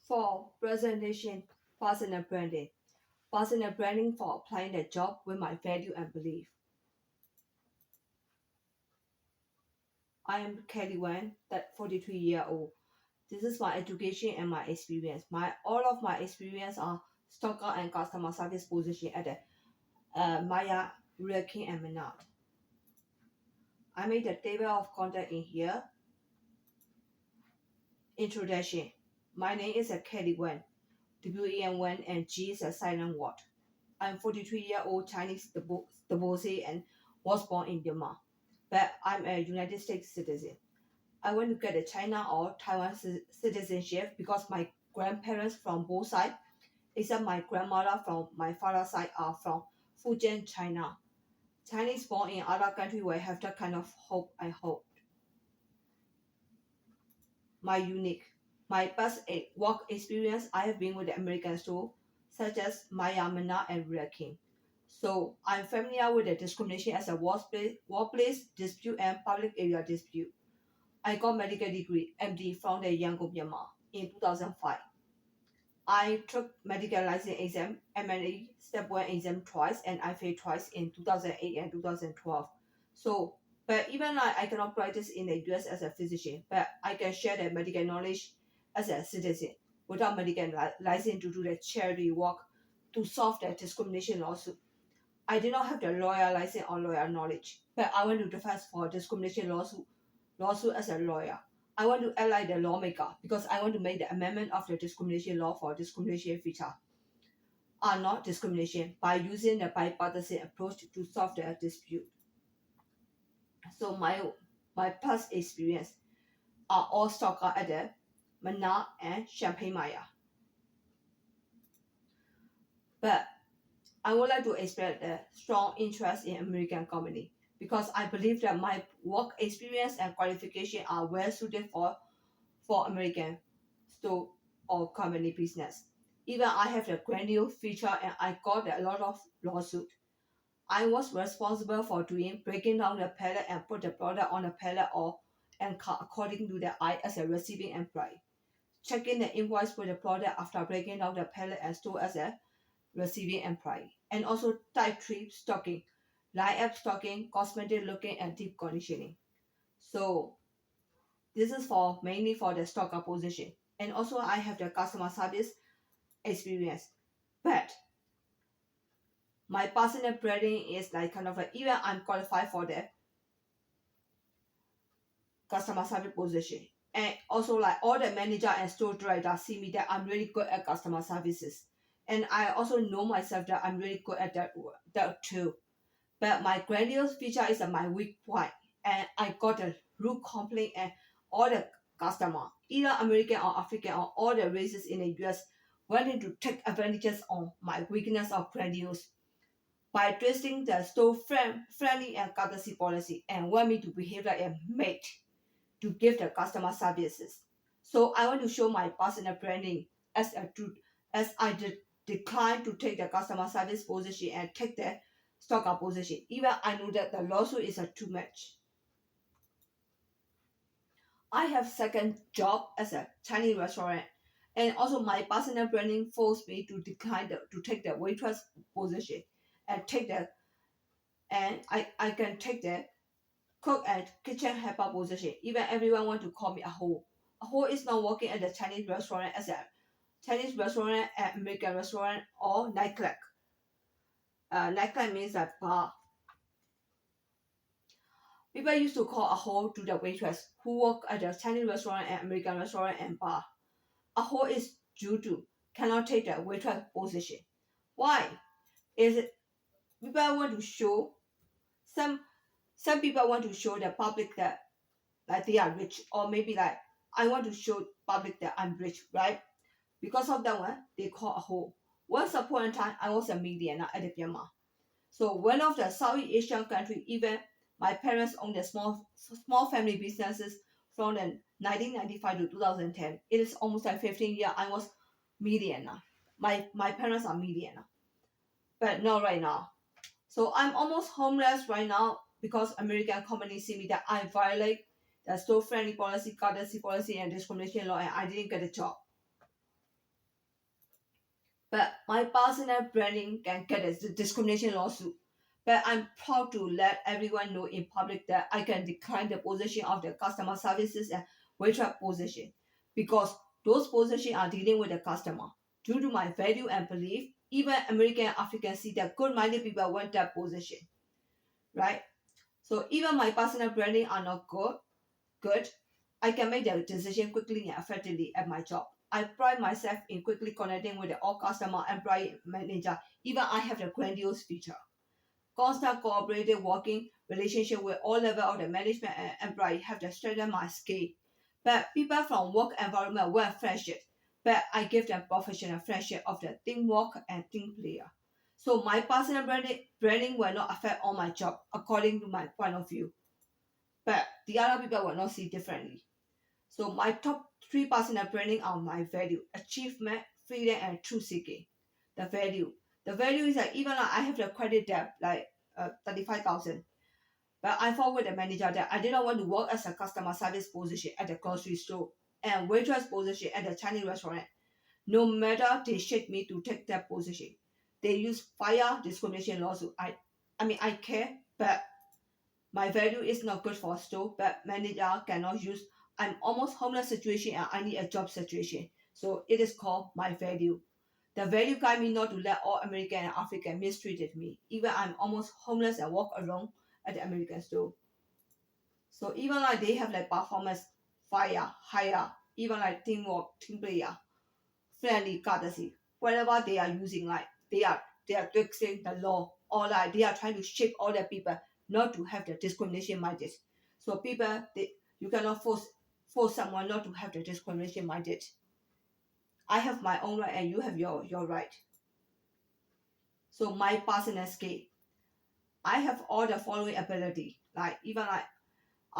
For presentation, personal branding. Personal branding for applying the job with my value and belief. I am Kelly Wan, that 43-year-old. This is my education and my experience. All of my experience are stalker and customer service position at the Maya, King and Menard. I made the table of content in here. Introduction. My name is Kelly Wan. WEN1 and G is a silent word. I'm 43-year-old Chinese divorcee and was born in Myanmar, but I'm a United States citizen. I want to get a China or Taiwan citizenship because my grandparents from both sides, except my grandmother from my father's side, are from Fujian, China. Chinese born in other country will have that kind of hope, I hope. My past work experience, I have been with the American store, such as Maya Mana and Real King. So I'm familiar with the discrimination as a workplace dispute and public area dispute. I got medical degree MD from the Yangon, Myanmar in 2005. I took medical license exam, M&A step 1 exam twice, and I failed twice in 2008 and 2012. So, but even like I cannot practice in the US as a physician, but I can share the medical knowledge as a citizen without medical license to do the charity work to solve the discrimination lawsuit. I did not have the lawyer license or lawyer knowledge, but I went to defense for discrimination lawsuit as a lawyer. I want to ally the lawmaker because I want to make the amendment of the discrimination law for discrimination feature are not discrimination by using the bipartisan approach to solve the dispute. So my past experience are all stalker at the Mana and Champaign Maya. But I would like to express a strong interest in American company because I believe that my work experience and qualification are well suited for American store or company business. Even I have the granule feature and I got a lot of lawsuit. I was responsible for breaking down the pallet and put the product on the pallet or and according to the I as a receiving employee. Checking the invoice for the product after breaking down the pallet and store as a receiving employee. And also type 3 stocking, line up stocking, cosmetic looking and deep conditioning. So this is for mainly for the stocker position. And also I have the customer service experience. But my personal branding is like kind of like even I'm qualified for the customer service position. And also like all the manager and store director see me that I'm really good at customer services. And I also know myself that I'm really good at that too. But my grandiose feature is my weak point. And I got a rude complaint and all the customer, either American or African or all the races in the US, wanting to take advantages on my weakness of grandiose by twisting the store friendly and courtesy policy and want me to behave like a mate to give the customer services. So I want to show my personal branding as a truth as I decline to take the customer service position and take the stocker position. Even I know that the lawsuit is too much. I have second job as a Chinese restaurant, and also my personal branding forced me to decline to take the waitress position and take the and I can take the cook and kitchen helper position. Even everyone want to call me a hoe. A hoe is not working at the Chinese restaurant as a Chinese restaurant, American restaurant, or nightclub. Nightclub means a bar. People used to call a hoe to the waitress who work at the Chinese restaurant and American restaurant and bar. A hoe is due to cannot take the waitress position. Why? Is it people want to show some some people want to show the public that like they are rich, or maybe like I want to show public that I'm rich, right? Because of that one, they call a hoe. Once upon a time, I was a millionaire at Myanmar. So one of the Southeast Asian country, even my parents owned a small family businesses from the 1995 to 2010. It is almost like 15 years. I was millionaire. My parents are millionaire, but not right now. So I'm almost homeless right now because American companies see me that I violate the store friendly policy, courtesy policy, and discrimination law, and I didn't get a job. But my personal branding can get a discrimination lawsuit. But I'm proud to let everyone know in public that I can decline the position of the customer services and waitress position because those positions are dealing with the customer. Due to my value and belief, even American and Africans see that good-minded people want that position, right? So even my personal branding are not good, I can make the decision quickly and effectively at my job. I pride myself in quickly connecting with the all customer, employee, manager. Even I have the grandiose feature. Constant cooperative working relationship with all level of the management and employee have to strengthen my skill. But people from work environment want friendship. But I give them professional friendship of the teamwork and team player. So my personal branding will not affect all my job according to my point of view. But the other people will not see differently. So my top three personal branding are my value, achievement, freedom, and truth seeking. The value. The value is like even like I have the credit debt like 35,000. But I forward the manager that I didn't want to work as a customer service position at the grocery store and waitress position at the Chinese restaurant. No matter they shake me to take that position. They use fire discrimination lawsuit. I care, but my value is not good for a store, but manager cannot use. I'm almost homeless situation and I need a job situation. So it is called my value. The value guide me not to let all American and African mistreated me. Even I'm almost homeless and walk alone at the American store. So even like they have like performance, fire, higher, even like teamwork, team player, friendly courtesy, whatever they are using, like they are fixing the law or like they are trying to shape all the people not to have the discrimination minded. So people you cannot force someone not to have the discrimination minded. I have my own right and you have your right. So my personal scale, I have all the following ability, like even like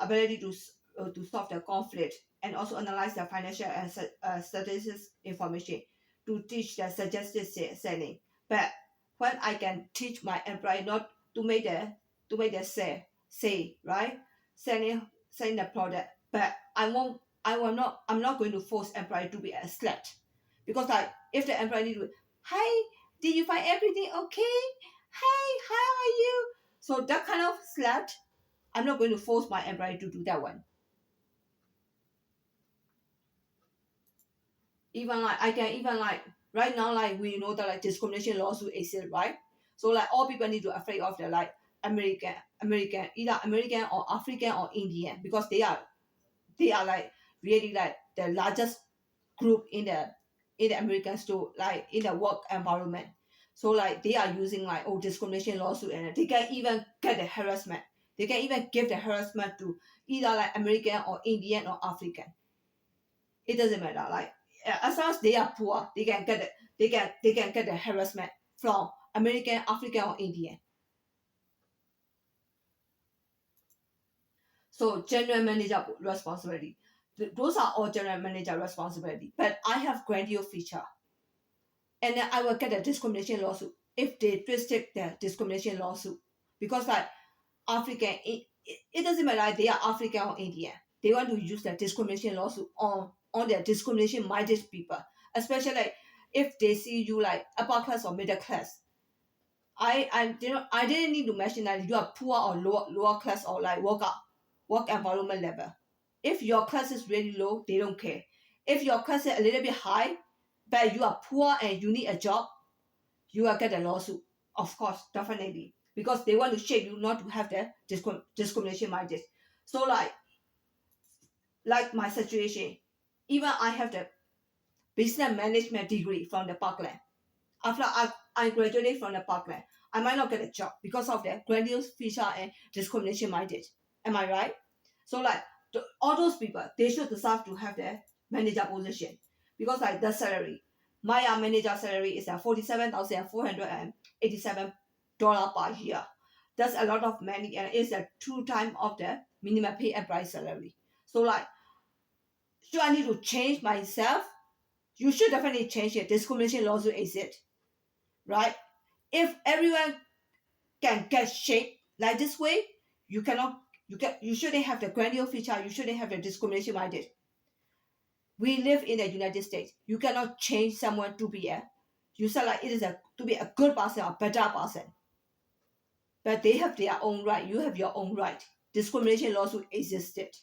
ability to solve the conflict and also analyze the financial and statistics information to teach the suggested selling. But when I can teach my employee not to make the say right selling the product, but I'm not going to force employee to be a slut because like if the employee need to hi did you find everything okay hi how are you so that kind of slut I'm not going to force my employee to do that one. Even like I can even like right now like we know that like discrimination lawsuit exist, right? So like all people need to afraid of the like American either American or African or Indian because they are like really like the largest group in the American store like in the work environment. So like they are using like discrimination lawsuit and they can even get the harassment. They can even give the harassment to either like American or Indian or African. It doesn't matter. Like as long as they are poor, they can get it. They can get the harassment from American, African, or Indian. So general manager responsibility. Those are all general manager responsibility. But I have grandiose feature, and then I will get a discrimination lawsuit if they restrict the discrimination lawsuit because like African, it doesn't matter if they are African or Indian. They want to use the discrimination lawsuit on their discrimination minded people, especially like, if they see you like upper class or middle class. I didn't need to mention that you are poor or lower class or like work environment level. If your class is really low, they don't care. If your class is a little bit high, but you are poor and you need a job, you will get a lawsuit. Of course, definitely. Because they want to shape you not to have the discrimination minded. So like my situation, even I have the business management degree from the Parkland. After I graduated from the Parkland, I might not get a job because of the grandiose feature and discrimination minded. Am I right? So like all those people, they should deserve to have their manager position because like the salary, my manager salary is at $47,487 per year. That's a lot of money and it's a two time of the minimum pay employee salary. So like, should I need to change myself? You should definitely change it. Discrimination lawsuit is it, right? If everyone can get shaped like this way, you cannot. You shouldn't have the grandiose feature. You shouldn't have the discrimination minded. We live in the United States. You cannot change someone to be a. you said like it is to be a good person or better person, but they have their own right. You have your own right. Discrimination lawsuit existed,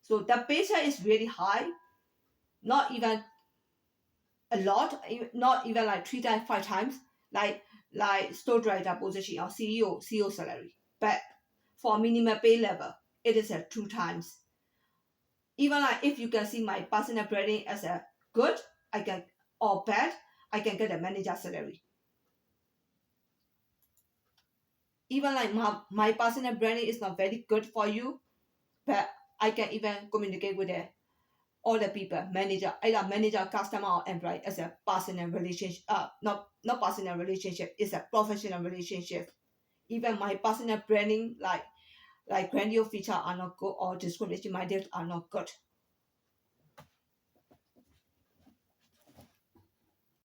so the baseline is really high. Not even a lot, not even like 3 times, 5 times, like store director position or CEO salary. But for minimum pay level, it is at 2 times. Even like if you can see my personal branding as a good, I can or bad, I can get a manager salary. Even like my personal branding is not very good for you, but I can even communicate with all the people, manager, either manager, customer, or employee as a personal relationship. Not personal relationship. It's a professional relationship. Even my personal branding, like grandiose feature are not good or discrimination minded are not good.